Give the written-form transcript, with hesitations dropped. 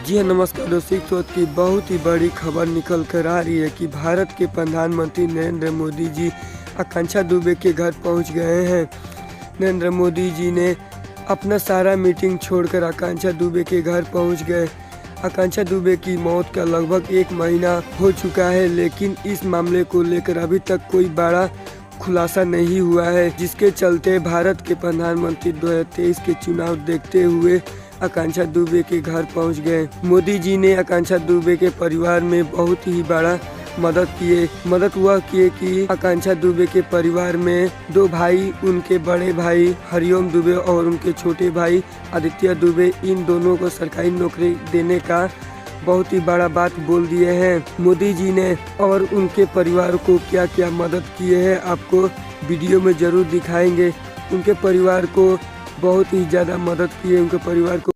जी हाँ, नमस्कार दोस्तों। इस वक्त की बहुत ही बड़ी खबर निकल कर आ रही है कि भारत के प्रधानमंत्री नरेंद्र मोदी जी आकांक्षा दुबे के घर पहुंच गए हैं। नरेंद्र मोदी जी ने अपना सारा मीटिंग छोड़कर आकांक्षा दुबे के घर पहुंच गए। आकांक्षा दुबे की मौत का लगभग 1 महीना हो चुका है, लेकिन इस मामले को लेकर अभी तक कोई बड़ा खुलासा नहीं हुआ है, जिसके चलते भारत के प्रधानमंत्री 2023 के चुनाव देखते हुए आकांक्षा दुबे के घर पहुंच गए। मोदी जी ने आकांक्षा दुबे के परिवार में बहुत ही बड़ा मदद हुआ किए कि आकांक्षा दुबे के परिवार में 2 भाई, उनके बड़े भाई हरिओम दुबे और उनके छोटे भाई आदित्य दुबे, इन दोनों को सरकारी नौकरी देने का बहुत ही बड़ा बात बोल दिए हैं मोदी जी ने। और उनके परिवार को क्या क्या मदद किए हैं आपको वीडियो में जरूर दिखाएंगे। उनके परिवार को बहुत ही ज़्यादा मदद किए, उनके परिवार को